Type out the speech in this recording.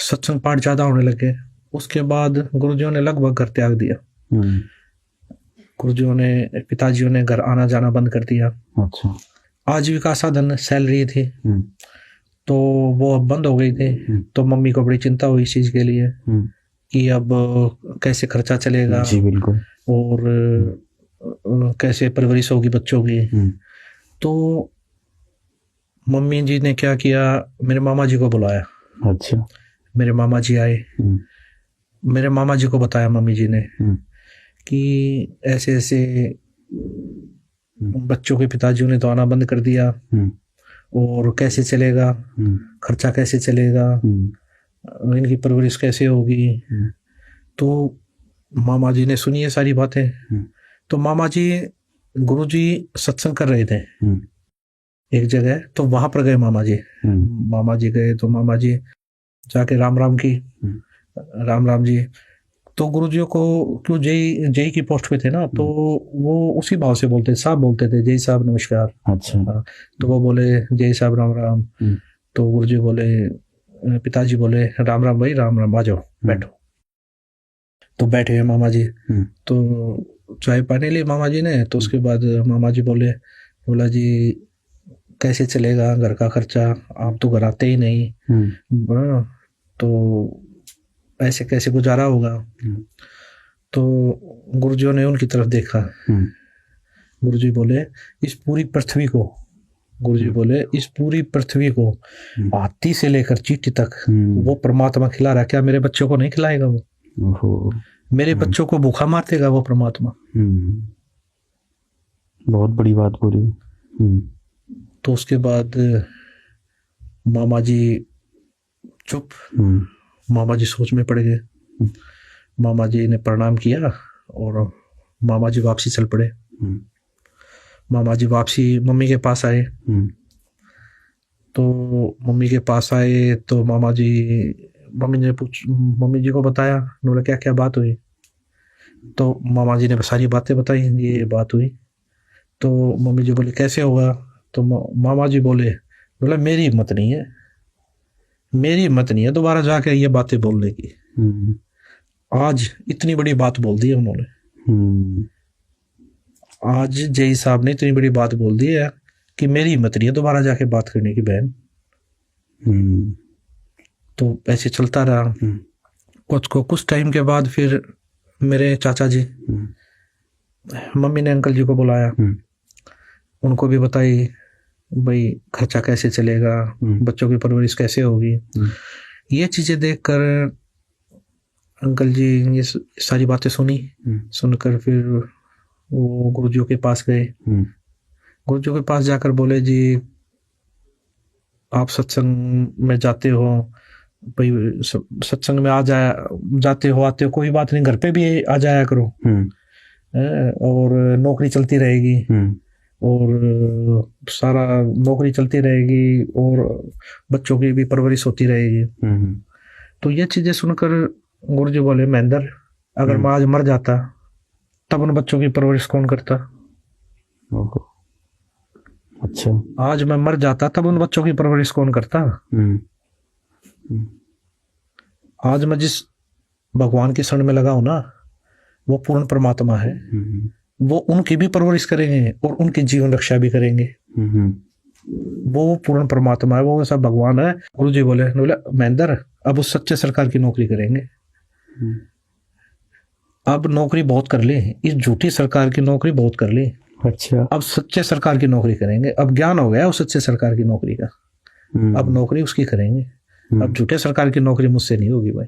सत्संग पाठ ज्यादा होने लगे। उसके बाद गुरुजियों ने लगभग घर त्याग दिया। गुरुजियों ने, पिताजियों ने घर आना जाना बंद कर दिया। अच्छा। आजीविका साधन सैलरी थी तो वो अब बंद हो गई थी। तो मम्मी को बड़ी चिंता हुई इस चीज के लिए कि अब कैसे खर्चा चलेगा। जी बिल्कुल। और कैसे परवरिश होगी बच्चों की। तो मम्मी जी ने क्या किया, मेरे मामा जी को बुलाया। अच्छा। मेरे मामा जी आए। मेरे मामा जी को बताया मम्मी जी ने कि ऐसे ऐसे बच्चों के पिताजियों ने तो आना बंद कर दिया और कैसे चलेगा, खर्चा कैसे चलेगा, इनकी परवरिश कैसे होगी। तो मामा जी ने सुनी ये सारी बातें। तो मामा जी, गुरु जी सत्संग कर रहे थे एक जगह, तो वहां पर गए मामा जी। मामा जी गए तो मामा जी जाके राम राम की, राम राम जी। तो गुरुजियों को, क्यों जय जय की पोस्ट पे थे ना, तो वो उसी भाव से बोलते, साहब बोलते थे, जय साहब नमस्कार। अच्छा। तो वो बोले जय साहब राम राम। तो गुरुजी बोले, पिताजी बोले राम राम भाई, राम राम, आ जाओ बैठो। तो बैठे हैं मामा जी। तो चाय पानी ली मामा जी ने। तो उसके बाद मामा जी बोला जी कैसे चलेगा घर का खर्चा, आप तो घर आते ही नहीं, तो ऐसे कैसे गुजारा होगा। तो गुरुजियों ने उनकी तरफ देखा। गुरुजी बोले इस पूरी पृथ्वी को, गुरुजी बोले इस पूरी पृथ्वी को हाथी से लेकर चींटी तक वो परमात्मा खिला रहा है, क्या मेरे बच्चों को नहीं खिलाएगा वो? मेरे बच्चों को भूखा मार देगा वो परमात्मा? बहुत बड़ी बात बोली। तो उसके बाद मामा जी चुप। मामा जी सोच में पड़ गए। मामा जी ने प्रणाम किया और मामा जी वापसी चल पड़े। मामा जी वापसी मम्मी के पास आए। तो मम्मी के पास आए तो मम्मी जी को बताया, बोला क्या क्या बात हुई। तो मामा जी ने सारी बातें बताई, ये बात हुई। तो मम्मी जी बोले कैसे होगा। तो मामा जी बोला मेरी हिम्मत नहीं है, मेरी हिम्मत नहीं है दोबारा जाके ये बातें बोलने की। आज इतनी बड़ी बात बोल दी है उन्होंने। आज जय साहब ने इतनी बड़ी बात बोल दी है कि मेरी हिम्मत नहीं है दोबारा जाके बात करने की बहन। तो ऐसे चलता रहा। कुछ टाइम के बाद फिर मेरे चाचा जी, मम्मी ने अंकल जी को बुलाया। उनको भी बताई भाई खर्चा कैसे चलेगा, बच्चों की परवरिश कैसे होगी। ये चीजें देखकर अंकल जी ये सारी बातें सुनकर फिर वो गुरुजियों के पास गए। गुरुजियों के पास जाकर बोले जी आप सत्संग में जाते हो भाई, सत्संग में जाते हो आते हो, कोई बात नहीं, घर पे भी आ जाया करो। और नौकरी चलती रहेगी और सारा नौकरी चलती रहेगी और बच्चों की भी परवरिश होती रहेगी। तो ये चीजें सुनकर गुरुजी बोले महेंद्र, अगर मैं आज मर जाता तब उन बच्चों की परवरिश कौन करता? अच्छा। आज मैं मर जाता तब उन बच्चों की परवरिश कौन करता? आज मैं जिस भगवान के शरण में लगा हूं ना, वो पूर्ण परमात्मा है, वो उनकी भी परवरिश करेंगे और उनकी जीवन रक्षा भी करेंगे। वो पूर्ण परमात्मा है, वो ऐसा भगवान है। गुरुजी बोले महेंद्र अब उस सच्चे सरकार की नौकरी करेंगे। अब नौकरी बहुत कर ली, इस झूठी सरकार की नौकरी बहुत कर ली। अच्छा। अब सच्चे सरकार की नौकरी करेंगे। अब ज्ञान हो गया उस सच्चे सरकार की नौकरी का, अब नौकरी उसकी करेंगे। अब झूठे सरकार की नौकरी मुझसे नहीं होगी भाई।